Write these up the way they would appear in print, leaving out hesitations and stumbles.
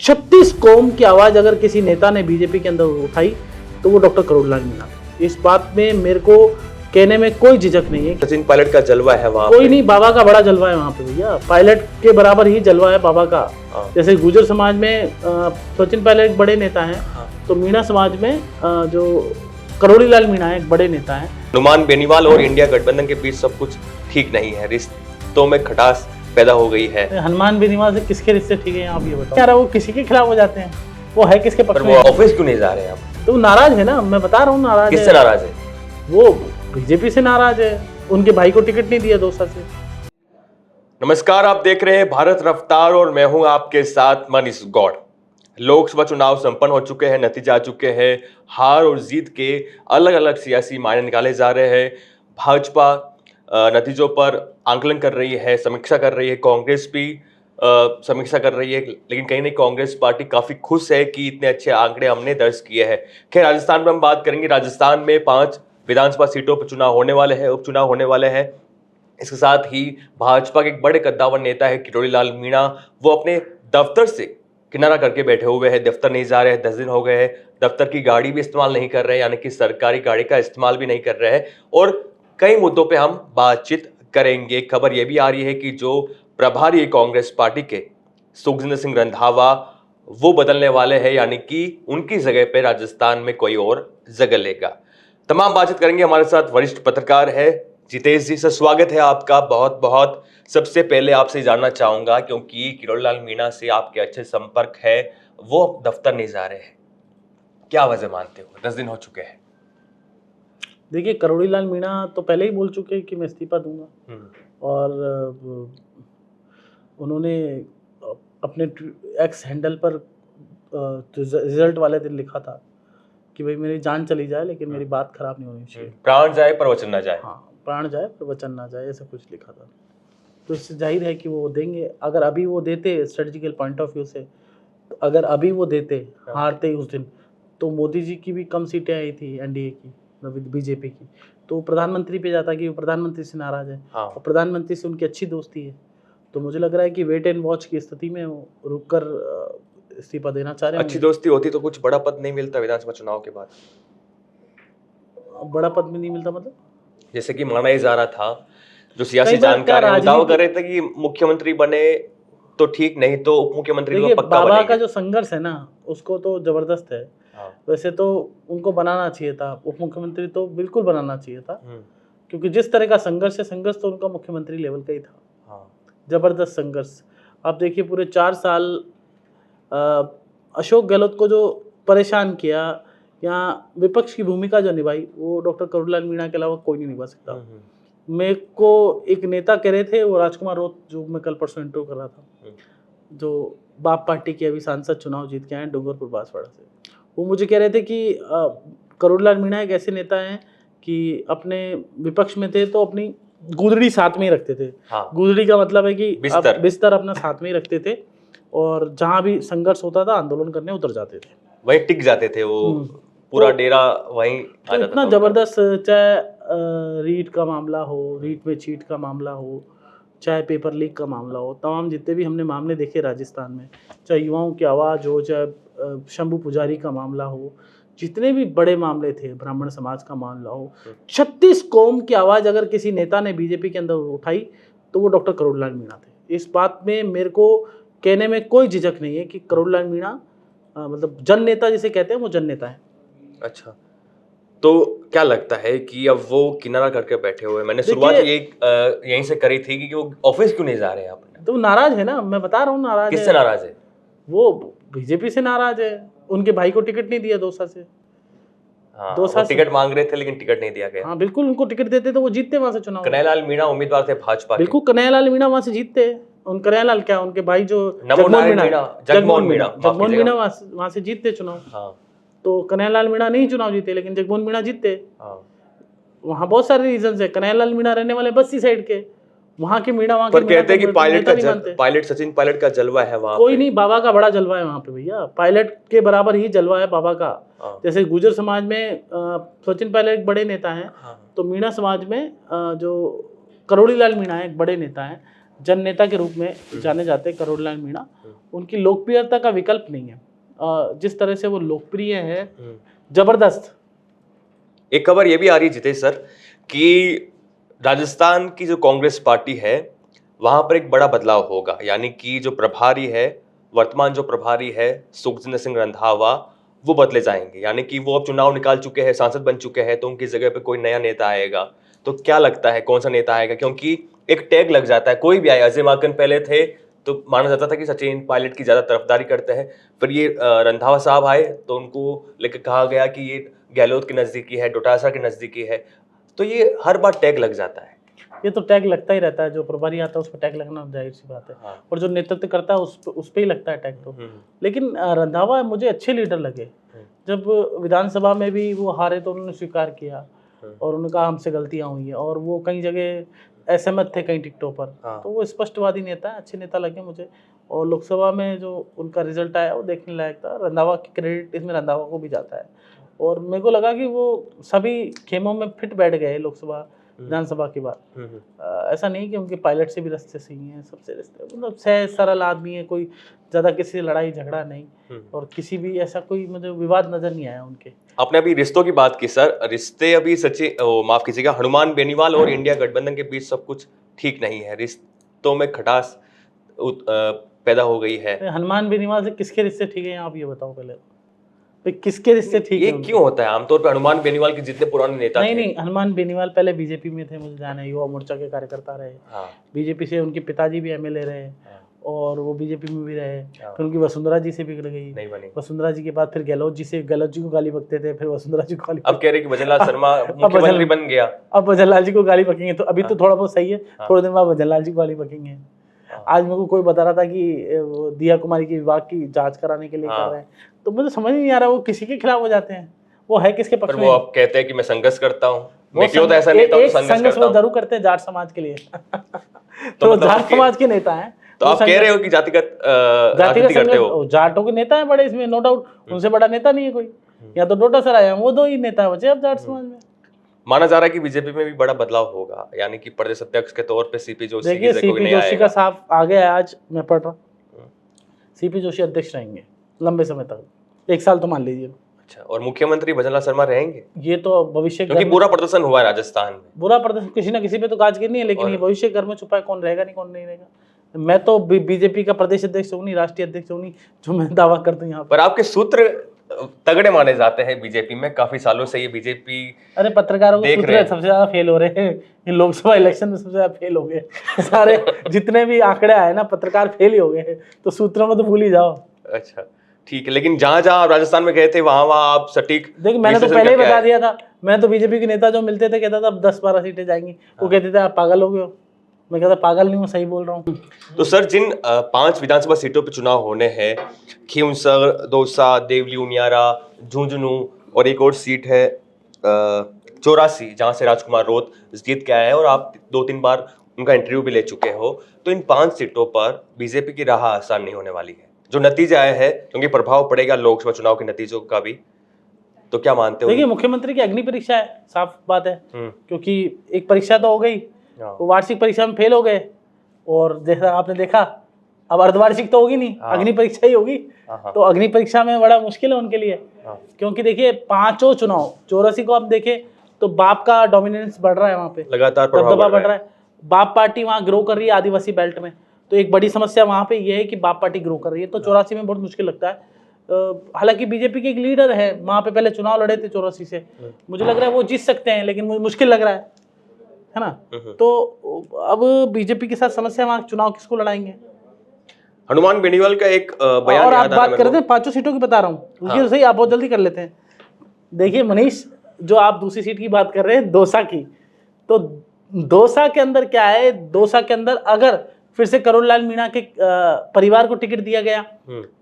36 कौम की आवाज अगर किसी नेता ने बीजेपी के अंदर उठाई तो वो डॉक्टर करोड़ीलाल मीणा थे। इस बात में मेरे को कहने में कोई झिझक नहीं है। सचिन पायलट का जलवा है वहाँ कोई नहीं, बाबा का बड़ा जलवा है वहाँ पे भैया, पायलट के बराबर ही जलवा है बाबा का। जैसे गुर्जर समाज में सचिन पायलट एक बड़े नेता हैं, तो मीणा समाज में जो करोड़ीलाल मीणा है एक बड़े नेता हैं। हनुमान बेनीवाल और इंडिया गठबंधन के बीच सब कुछ ठीक नहीं है, रिश्तों में खटास पैदा हो गई है। हनुमान बेनीवाल से किसके रिश्ते ठीक है आप ये बताओ? यार वो किसी के खिलाफ हो जाते हैं, वो है किसके पक्ष में? वो ऑफिस क्यों नहीं जा रहे हैं आप? तो नाराज है ना, मैं बता रहा हूँ नाराज है। किससे नाराज है? वो बीजेपी से नाराज है, उनके भाई को टिकट नहीं दिया 2 साल से। नमस्कार, आप देख रहे हैं भारत रफ्तार और मैं हूं आपके साथ मनीष गौड़। लोकसभा चुनाव संपन्न हो चुके हैं, नतीजे आ चुके हैं। हार और जीत के अलग अलग सियासी मायने निकाले जा रहे हैं। भाजपा नतीजों पर आंकलन कर रही है, समीक्षा कर रही है, कांग्रेस भी समीक्षा कर रही है, लेकिन कहीं नहीं कांग्रेस पार्टी काफी खुश है कि इतने अच्छे आंकड़े हमने दर्ज किए हैं। खैर, राजस्थान में हम बात करेंगे। राजस्थान में 5 विधानसभा सीटों पर चुनाव होने वाले हैं, उपचुनाव होने वाले हैं। इसके साथ ही भाजपा के एक बड़े कद्दावर नेता है करोड़ीलाल मीणा, वो अपने दफ्तर से किनारा करके बैठे हुए हैं, दफ्तर नहीं जा रहे हैं। 10 दिन हो गए हैं, दफ्तर की गाड़ी भी इस्तेमाल नहीं कर रहे हैं, यानी कि सरकारी गाड़ी का इस्तेमाल भी नहीं कर रहे हैं। और कई मुद्दों पे हम बातचीत करेंगे। खबर यह भी आ रही है कि जो प्रभारी कांग्रेस पार्टी के सुखजिंदर सिंह रंधावा वो बदलने वाले हैं, यानी कि उनकी जगह पे राजस्थान में कोई और जगह लेगा। तमाम बातचीत करेंगे। हमारे साथ वरिष्ठ पत्रकार है जितेश जी, सर स्वागत है आपका बहुत बहुत। सबसे पहले आपसे जानना चाहूंगा, क्योंकि करोड़ीलाल मीणा से आपके अच्छे संपर्क है, वो दफ्तर नहीं जा रहे हैं, क्या वजह मानते हो? 10 दिन हो चुके हैं। देखिए, करोड़ीलाल मीणा तो पहले ही बोल चुके हैं कि मैं इस्तीफा दूंगा, और उन्होंने अपने एक्स हैंडल पर रिजल्ट वाले दिन लिखा था कि भाई मेरी जान चली जाए लेकिन मेरी बात खराब नहीं होनी चाहिए। प्राण जाए पर वचन ना जाए। हाँ, प्राण जाए पर वचन ना जाए, ऐसा कुछ लिखा था। तो इससे जाहिर है कि वो देंगे। अगर अभी वो देते स्ट्रेटेजिकल पॉइंट ऑफ व्यू से, तो अगर अभी वो देते हारते ही उस दिन, तो मोदी जी की भी कम सीटें आई थी एनडीए की, बीजेपी की, तो प्रधानमंत्री पे जाता कि वो प्रधानमंत्री से नाराज है। हाँ। और प्रधानमंत्री से उनकी अच्छी दोस्ती है, तो मुझे लग रहा है कि वेट एंड वॉच की स्थिति में वो रुक कर इस्तीफा देना चाह रहे हैं। अच्छी दोस्ती होती तो कुछ बड़ा पद नहीं मिलता विधानसभा चुनाव के बाद? बड़ा पद भी नहीं मिलता मतलब? जैसे कि माना ही जा रहा था, जो सियासी जानकार है वो दावा कर रहे थे कि मुख्यमंत्री बने तो ठीक, नहीं तो उप मुख्यमंत्री तो पक्का बाबा बनेंगे। का जो संघर्ष है ना, उसको तो जबरदस्त है। हाँ। वैसे तो उनको बनाना चाहिए था, उप मुख्यमंत्री तो बिल्कुल बनाना चाहिए था, क्योंकि जिस तरह का संघर्ष है, संघर्ष तो उनका मुख्यमंत्री लेवल का ही था। हाँ। जबरदस्त संघर्ष। आप देखिए, पूरे 4 साल अशोक गहलोत को जो परेशान किया या विपक्ष की भूमिका जो निभाई, वो डॉक्टर करोड़ीलाल मीणा के अलावा कोई नहीं निभा सकता। मेरे को एक नेता कह रहे थे, वो राजकुमार रोत, जो मैं कल परसों इंटरव्यू कर रहा था, जो बाप पार्टी के अभी सांसद चुनाव जीत के आए डूंगरपुर बांसवाड़ा से, वो मुझे कह रहे थे कि करोड़ीलाल मीणा एक ऐसे नेता हैं कि अपने विपक्ष में थे तो अपनी गुदड़ी साथ में ही रखते थे। हाँ। गुदड़ी का मतलब है कि बिस्तर अपना साथ में ही रखते थे, और जहां भी संघर्ष होता था आंदोलन करने उतर जाते थे, वहीं टिक जाते थे। वो पूरा डेरा वहीं आ जाता इतना था। जबरदस्त, चाहे रीट का मामला हो, रीट में चीट का मामला हो, चाहे पेपर लीक का मामला हो, तमाम जितने भी हमने मामले देखे राजस्थान में, चाहे युवाओं की आवाज़ हो, चाहे शंभू पुजारी का मामला हो, जितने भी बड़े मामले थे, ब्राह्मण समाज का मामला हो, 36 कौम की आवाज़ अगर किसी नेता ने बीजेपी के अंदर उठाई तो वो डॉक्टर करोड़ीलाल मीणा थे। इस बात में मेरे को कहने में कोई झिझक नहीं है कि करोड़ीलाल मीणा मतलब जन नेता जिसे कहते हैं, वो जन नेता है। अच्छा, तो क्या लगता है कि अब वो किनारा करके बैठे हुए? मैंने शुरुआत यहीं से करी थी कि वो ऑफिस क्यों नहीं जा रहे हैं आपने? तो नाराज है ना, मैं बता रहा हूँ नाराज है। किससे नाराज है? वो बीजेपी से नाराज है, उनके भाई को टिकट नहीं दिया 2 साल से। हाँ, 2 साल टिकट मांग रहे थे लेकिन टिकट नहीं दिया गया। हाँ बिल्कुल, उनको टिकट देते तो वो जीतते वहां से चुनाव। कन्हैयालाल मीणा उम्मीदवार थे भाजपा के। बिल्कुल, कन्हैयालाल मीणा वहां से जीतते। उन कन्हैयालाल क्या, उनके भाई जो जगमोहन मीणा वहां से जीतते चुनाव। हाँ। तो कन्हैयालाल मीणा नहीं चुनाव जीते, लेकिन जगमोहन मीणा जीतते। हाँ। वहाँ बहुत सारे रीजन है। कन्हैयालाल मीणा रहने वाले बस्ती साइड के, वहाँ के मीणा, वहाँ के पर कहते हैं कि पायलट सचिन पायलट का जलवा है वहाँ। कोई नहीं, बाबा का बड़ा जलवा है वहाँ पे भैया, पायलट के बराबर ही जलवा है बाबा का। जैसे गुर्जर समाज में सचिन पायलट एक बड़े नेता हैं, तो मीणा समाज में जो करोड़ीलाल मीणा है एक बड़े नेता हैं, जन नेता के रूप में जाने जाते हैं करोड़ीलाल मीणा। उनकी लोकप्रियता का विकल्प नहीं है। जिस तरह से वो लोकप्रिय है, जबरदस्त। एक खबर ये भी आ रही है जितेश सर कि राजस्थान की जो कांग्रेस पार्टी है वहां पर एक बड़ा बदलाव होगा, यानी कि जो प्रभारी है, वर्तमान जो प्रभारी है सुखजिंदर सिंह रंधावा, वो बदले जाएंगे। यानी कि वो अब चुनाव निकाल चुके हैं, सांसद बन चुके हैं, तो उनकी जगह पे कोई नया नेता आएगा। तो क्या लगता है कौन सा नेता आएगा? क्योंकि एक टैग लग जाता है, कोई भी आए। अजय माकन पहले थे तो माना जाता था कि सचिन पायलट की ज्यादा तरफदारी करते हैं, फिर ये रंधावा साहब आए तो उनको लेकर कहा गया कि ये गहलोत की नजदीकी है, डोटासरा की नजदीकी है, तो ये हर बार टैग लग जाता है। ये तो टैग लगता ही रहता है, जो प्रभारी आता है उस पर टैग लगना जाहिर सी बात है। हाँ। और जो नेतृत्व करता है उस पे ही लगता है टैग तो। लेकिन रंधावा मुझे अच्छे लीडर लगे। जब विधानसभा में भी वो हारे तो उन्होंने स्वीकार किया और उन्होंने कहा हमसे गलतियां हुई हैं, और वो कई जगह असहमत थे कई टिकटों पर। हाँ। तो वो स्पष्टवादी नेता है, अच्छे नेता लगे मुझे। और लोकसभा में जो उनका रिजल्ट आया वो देखने लायक था। रंधावा की क्रेडिट इसमें रंधावा को भी जाता है। और मेरे को लगा कि वो सभी खेमों में फिट बैठ गए लोकसभा विधानसभा के बाद। ऐसा नहीं कि उनके पायलट से भी रिश्ते सही हैं, सबसे रिश्ते, मतलब सहज सरल आदमी है, कोई ज़्यादा किसी से लड़ाई झगड़ा नहीं, और किसी भी ऐसा कोई मुझे विवाद नज़र नहीं आया उनके। आपने अभी रिश्तों की बात की सर, रिश्ते अभी माफ कीजिएगा, हनुमान बेनीवाल और इंडिया गठबंधन के बीच सब कुछ ठीक नहीं है, रिश्तों में खटास पैदा हो गई है। हनुमान बेनीवाल से किसके रिश्ते ठीक है आप ये बताओ पहले, किसके रिश्ते ठीक है? ये क्यों होता है? आमतौर पे हनुमान बेनीवाल के जितने पुराने नेता थे। नहीं, हनुमान बेनीवाल पहले बीजेपी में थे, मुझे जाना है, युवा मोर्चा के कार्यकर्ता रहे। हाँ। बीजेपी से उनके पिताजी भी एमएलए रहे। हाँ। और वो बीजेपी में भी रहे। हाँ। फिर उनकी वसुंधरा जी से बिगड़ गई, नहीं बनी। वसुंधरा जी के बाद फिर गहलोत जी को गाली बकते थे, फिर वसुंधरा जी को गाली। अब कह रहे कि भजनलाल शर्मा मुख्यमंत्री बन गया, अब भजनलाल जी को गाली बकेंगे। तो अभी तो थोड़ा बहुत सही है, थोड़े दिन बाद भजनलाल जी को गाली बकेंगे। आज मेरे को कोई बता रहा था कि दिया कुमारी की विभाग की जांच कराने के लिए कर रहे हैं, तो मुझे समझ नहीं आ रहा वो किसी के खिलाफ हो जाते हैं, वो है किसके पक्ष में? वो अब कहते हैं कि मैं संघर्ष करता हूँ, मैं क्यों तो ऐसा नेता हूँ, संघर्ष वो जरूर करते हैं जाट समाज के लिए। तो जाट समाज के नेता हैं। तो आप कह रहे हो कि जातिगत करते हो? जाटों के नेता हैं बड़े, इसमें नो डाउट, उनसे बड़ा नेता नहीं है कोई। या तो डोटासरा है, वो दो ही नेता बचे अब जाट समाज में। माना जा रहा है कि बीजेपी में भी बड़ा बदलाव होगा, यानी कि प्रदेश अध्यक्ष के तौर पे सीपी जोशी, देखिए सीपी जोशी का साफ आ गया है, आज मैं पढ़ रहा हूँ, सीपी जोशी अध्यक्ष रहेंगे लंबे समय तक, 1 साल तो मान लीजिए। अच्छा, और मुख्यमंत्री भजनलाल शर्मा रहेंगे? ये तो भविष्य, क्योंकि बुरा प्रदर्शन हुआ है राजस्थान में। बुरा प्रदर्शन किसी ना किसी पे तो गाज गिरनी है, लेकिन ये भविष्य घर में छुपा है, कौन रहेगा नहीं कौन नहीं रहेगा। मैं तो बीजेपी का प्रदेश अध्यक्ष हूँ नहीं, राष्ट्रीय अध्यक्ष हूँ नहीं, जो मैं दावा करता हूँ यहाँ पर। आपके सूत्र तगड़े माने जाते हैं बीजेपी में, काफी सालों से ये बीजेपी। अरे पत्रकारों के सूत्र सबसे ज्यादा फेल हो रहे हैं, ये लोकसभा इलेक्शन में सबसे ज्यादा फेल हो गए सारे जितने भी आंकड़े आए ना, पत्रकार फेल ही हो गए, तो सूत्रों में तो भूल ही जाओ। अच्छा ठीक है, लेकिन जहां जहां आप राजस्थान में गए थे वहां आप सटीक। देखिए मैंने तो पहले ही बता दिया था, मैं तो बीजेपी के नेता जो मिलते थे कहता था अब 10-12 सीटें जाएंगी, वो कहते थे आप पागल हो गए हो, मैं कहता पागल नहीं हूँ, सही बोल रहा हूँ। तो सर जिन 5 विधानसभा सीटों पे चुनाव होने हैं, खींवसर, दौसा, देवली उनियारा, झुंझुनू, और एक और सीट है 84 जहां से राजकुमार रोत जीत के आए हैं और आप 2-3 बार उनका इंटरव्यू भी ले चुके हो। तो इन 5 सीटों पर बीजेपी की राह आसान नहीं होने वाली है, जो नतीजे आए हैं, क्योंकि प्रभाव पड़ेगा लोकसभा चुनाव के नतीजों का भी। तो क्या मानते हो? देखिए मुख्यमंत्री की अग्नि परीक्षा है, साफ बात है, क्योंकि एक परीक्षा तो हो गई, वो वार्षिक परीक्षा में फेल हो गए, और जैसा आपने देखा अब अर्धवार्षिक तो होगी नहीं, अग्नि परीक्षा ही होगी। तो अग्नि परीक्षा में बड़ा मुश्किल है उनके लिए, क्योंकि देखिए 5 चुनाव 84 को आप देखें तो बाप का डोमिनेंस बढ़ रहा है, वहाँ पे लगातार दबदबा बढ़ रहा है। बाप पार्टी वहाँ ग्रो कर रही है आदिवासी बेल्ट में, तो एक बड़ी समस्या वहाँ पे ये है कि बाप पार्टी ग्रो कर रही है, तो 84 में बहुत मुश्किल लगता है। हालांकि बीजेपी के एक लीडर है वहाँ पे, पहले चुनाव लड़े थे 84 से, मुझे लग रहा है वो जीत सकते हैं, लेकिन मुश्किल लग रहा है ना। तो अब बीजेपी के साथ समस्या, वहाँ चुनाव किसको लड़ाएंगे? हनुमान बेनीवाल का एक बयान, और आप बात करते हैं 5 सीटों की बता रहा हूँ, रुकिए तो सही, आप बहुत जल्दी कर लेते हैं। देखिए मनीष, जो आप दूसरी सीट की बात कर रहे हैं दौसा की, तो दौसा के अंदर क्या है, दौसा के अंदर अगर फिर से करोड़लाल मीणा के परिवार को टिकट दिया गया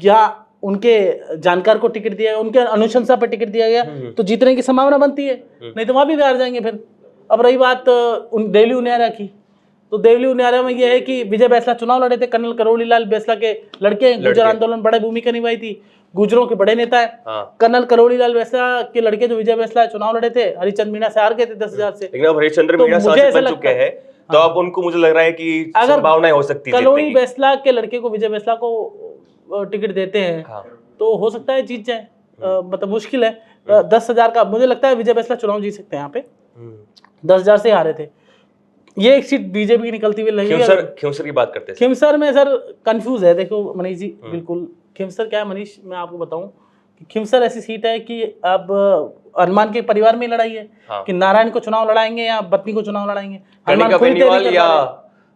या उनके जानकार को टिकट दिया गया, उनके अनुशंसा पर टिकट दिया गया, तो जीतने की संभावना बनती है, नहीं तो वहां भी हार जाएंगे फिर। अब रही बात देवली उनियारा की, तो देवली उनियारा में यह है कि विजय बैसला चुनाव लड़े थे, कर्नल करोड़ीलाल बैसला के लड़के, गुर्जर आंदोलन बड़े भूमिका निभाई थी, गुर्जरों के बड़े नेता है। कर्नल करोड़ीलाल बैसला के लड़के जो विजय बैसला चुनाव लड़े थे, हरिचंद मीणा से हार गए थे 10,000 से, लेकिन अब हरिचंद्र मीणा सांसद बन चुके हैं, तो अब उनको मुझे लग रहा है कि संभावनाएं हो सकती है। करोड़ी बैसला के लड़के को, विजय बैसला को टिकट देते हैं हाँ। तो हो सकता है जीत जाए। मतलब मुश्किल है। 10,000 का मुझे लगता है विजय बैसला चुनाव जीत सकते हैं यहाँ पे। 10,000 से हारे थे। ये एक सीट बीजेपी की निकलती हुई लगी। खिमसर की बात करते हैं। खिमसर में सर कंफ्यूज है। देखो मनीष जी, बिल्कुल खिमसर क्या है मनीष, मैं आपको बताऊं कि खिमसर ऐसी सीट है कि अब हनुमान के परिवार में लड़ाई है। हाँ। कि नारायण को चुनाव लड़ाएंगे या पत्नी को चुनाव लड़ाएंगे। कनिका बेनीवाल या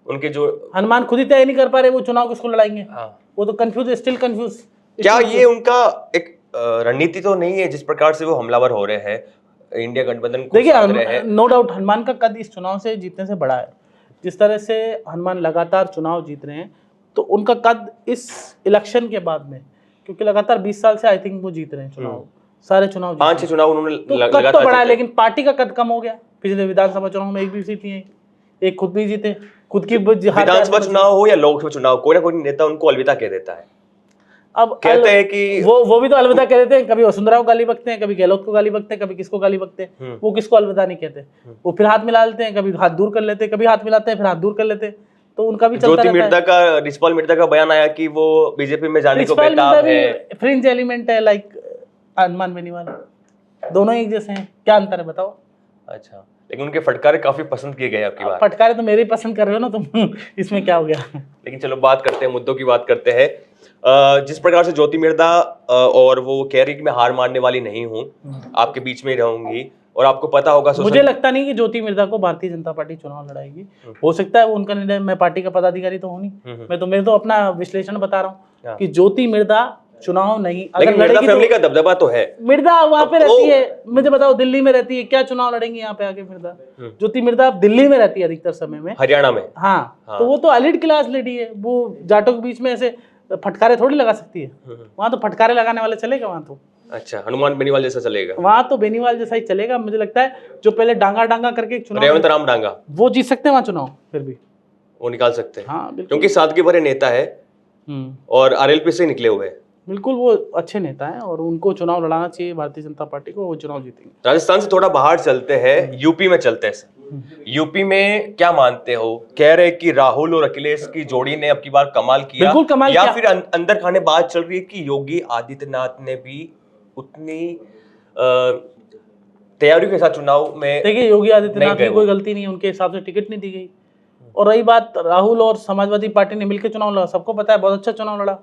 उनके जो हनुमान खुद ही तय नहीं कर पा रहे वो चुनाव किसको लड़ाएंगे। हाँ। वो तो कंफ्यूज है, स्टिल कंफ्यूज। क्या ये उनका एक रणनीति तो नहीं है जिस प्रकार से वो हमलावर हो रहे हैं, इंडिया गठबंधन को साध रहे हैं? नो डाउट हनुमान का कद इस चुनाव से जीतने से बड़ा है। जिस तरह से हनुमान लगातार चुनाव जीत रहे हैं तो उनका कद इस इलेक्शन के बाद में, क्योंकि लगातार 20 साल से आई थिंक वो जीत रहे हैं चुनाव, सारे चुनाव 5-6 चुनाव उन्होंने तो कद तो बड़ा है, लेकिन पार्टी का कद कम हो गया। पिछले विधानसभा चुनाव में एक भी सीट नहीं आई, एक खुद भी जीते, खुद की विधानसभा चुनाव हो या लोकसभा चुनाव, कोई ना कोई नेता उनको अलविदा कह देता है। अब कहते हैं कि वो भी तो अलविदा कह देते हैं। कभी वसुंधरा को गाली बकते हैं, कभी गहलोत को गाली बकते हैं, कभी किसको गाली बकते हैं। वो किसको अलविदा नहीं कहते। वो फिर हाथ मिला लेते हैं, कभी हाथ दूर कर लेते हैं, कभी हाथ मिलाते हैं फिर हाथ दूर कर लेते हैं। तो उनका भी चलता रहता है। रिचपाल मिर्जा का बयान आया कि वो बीजेपी में जाने को बेताब है। फ्रिंज एलिमेंट है, लाइक हनुमान बेनीवाल, दोनों एक जैसे हैं, क्या अंतर है बताओ। अच्छा, लेकिन उनके फटकारे काफी पसंद किए गए आपकी बात। फटकारे तो मेरे ही पसंद कर रहे हो ना तुम इसमें क्या हो गया। लेकिन चलो बात करते हैं, मुद्दों की बात करते हैं। जिस प्रकार से ज्योति मिर्धा और वो कह रही कि मैं हार मानने वाली नहीं हूँ, आपके बीच में ही रहूंगी, और आपको पता होगा मुझे लगता नहीं कि ज्योति मिर्धा को भारतीय जनता पार्टी चुनाव लड़ाएगी। हो सकता है वो उनका निर्णय, मैं पार्टी का पदाधिकारी तो हूँ नहीं, मैं तो अपना विश्लेषण बता रहा हूँ कि ज्योति मिर्धा चुनाव नहीं, अगर मिर्जा फैमिली का दबदबा तो है। मिर्धा वहां पे रहती है, मुझे बताओ दिल्ली में रहती है, क्या चुनाव लड़ेंगी यहाँ पे आके मिर्धा। ज्योति मिर्धा दिल्ली में रहती है अधिकतर समय में, हरियाणा में। हाँ, तो वो तो एलिट क्लास लेडी है, वो जाटों के बीच में ऐसे फटकारे थोड़ी लगा सकती है। वहां तो फटकारे लगाने वाले चलेगा वहां तो। अच्छा, हनुमान बेनीवाल जैसा चलेगा वहां तो बेनीवाल जैसा ही चलेगा। मुझे लगता है जो पहले डांगा करके चुनाव, रेवंत राम डांगा, वो जीत सकते हैं वहां चुनाव, फिर भी वो निकाल सकते हैं। हाँ, क्योंकि सादगी भरे नेता है और आरएलपी से निकले हुए हैं। बिल्कुल, वो अच्छे नेता हैं और उनको चुनाव लड़ाना चाहिए भारतीय जनता पार्टी को, वो चुनाव जीतेंगे। राजस्थान से थोड़ा बाहर चलते हैं, यूपी में चलते हैं। यूपी में क्या मानते हो? कह रहे कि राहुल और अखिलेश की जोड़ी ने अब की बार कमाल किया, बिल्कुल कमाल या किया। फिर अंदर खाने बात चल रही है कि योगी आदित्यनाथ ने भी उतनी तैयारी के साथ चुनाव में। देखिए, योगी आदित्यनाथ की कोई गलती नहीं है, उनके हिसाब से टिकट नहीं दी गई। और रही बात राहुल और समाजवादी पार्टी ने मिलकर चुनाव लड़ा, सबको पता है बहुत अच्छा चुनाव लड़ा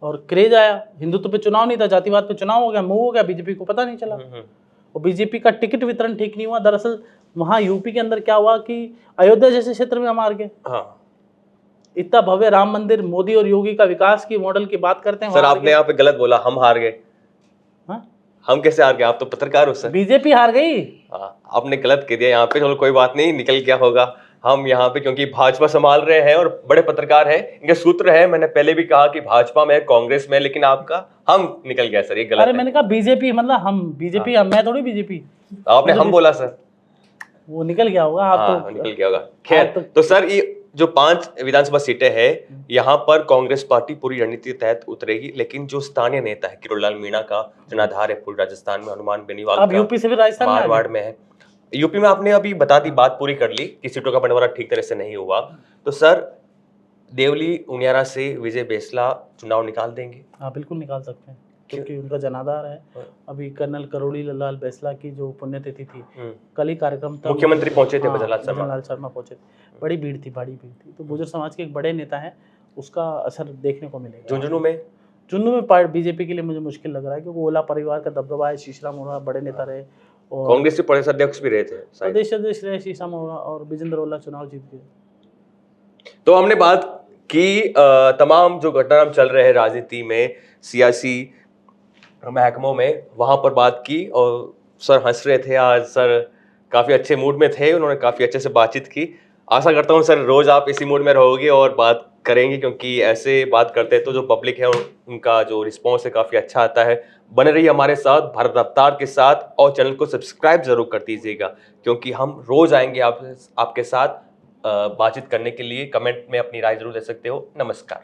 और क्रेज आया। हिंदुत्व पे चुनाव नहीं था, जातिवाद पे चुनाव हो गया, मूव हो गया, बीजेपी को पता नहीं चला। और बीजेपी का टिकट वितरण ठीक नहीं हुआ। दरअसल वहां यूपी के अंदर क्या हुआ कि अयोध्या जैसे क्षेत्र में हम हार गए। इतना भव्य राम मंदिर, मोदी और योगी का विकास की मॉडल की बात करते हैं। सर आपने यहाँ पे गलत बोला, हम हार गए। हम कैसे हार गए? आप तो पत्रकार हो सर। बीजेपी हार गई। आपने गलत कह दिया यहाँ पे। चलो कोई बात नहीं, निकल गया होगा। हम यहाँ पे क्योंकि भाजपा संभाल रहे हैं और बड़े पत्रकार हैं, इनके सूत्र है। मैंने पहले भी कहा कि भाजपा में, कांग्रेस में, लेकिन आपका हम निकल गया सर, ये गलत है। मैंने कहा बीजेपी मतलब हम बीजेपी, मैं थोड़ी बीजेपी। आपने हम बोला सर, वो निकल गया होगा। आप तो निकल गया होगा। खैर, तो सर ये जो 5 विधानसभा सीटें हैं, यहाँ पर कांग्रेस पार्टी पूरी रणनीति के तहत उतरेगी, लेकिन जो स्थानीय नेता है किरोड़लाल मीणा का जनाधार है पूरे राजस्थान में, हनुमान बेनीवाल अब यूपी से भी राजस्थान में, मारवाड़ में है। यूपी में आपने अभी बता दी, बात पूरी कर ली कि सीटों का बंटवारा ठीक तरह से नहीं हुआ, तो सर देवली उनियारा से विजय बैसला चुनाव निकाल देंगे? हाँ, बिल्कुल निकाल सकते हैं, क्योंकि उनका जनाधार है। अभी कर्नल करोड़ी लाल बैसला की जो पुण्यतिथि थी, कल ही कार्यक्रम था। मुख्यमंत्री पहुंचे थे, भजनलाल शर्मा पहुंचे थे। बड़ी भीड़ थी, भारी भीड़ थी। तो गुर्जर समाज के एक बड़े नेता है, उसका असर देखने को मिलेगा। झुंझुनू में बीजेपी के लिए मुझे मुश्किल लग रहा है, क्योंकि ओला परिवार का दबदबा है। शीशराम ओला बड़े नेता रहे और कांग्रेस के प्रदेश अध्यक्ष भी रहे थे, प्रदेश अध्यक्ष रहे शीशराम ओला, और विजेंद्र ओला चुनाव जीत गए। तो हमने बात की तमाम जो घटनाक्रम चल रहे हैं राजनीति में, सियासी महकमों में, वहां पर बात की। और सर हंस रहे थे आज, सर काफी अच्छे मूड में थे, उन्होंने काफी अच्छे से बातचीत की। आशा करता हूँ सर रोज आप इसी मूड में रहोगे और बात करेंगे, क्योंकि ऐसे बात करते हैं तो जो पब्लिक है उनका जो रिस्पॉन्स है काफी अच्छा आता है। बने रहिए हमारे साथ भारत रफ्तार के साथ, और चैनल को सब्सक्राइब जरूर कर दीजिएगा, क्योंकि हम रोज आएंगे आपके साथ बातचीत करने के लिए। कमेंट में अपनी राय जरूर दे सकते हो। नमस्कार।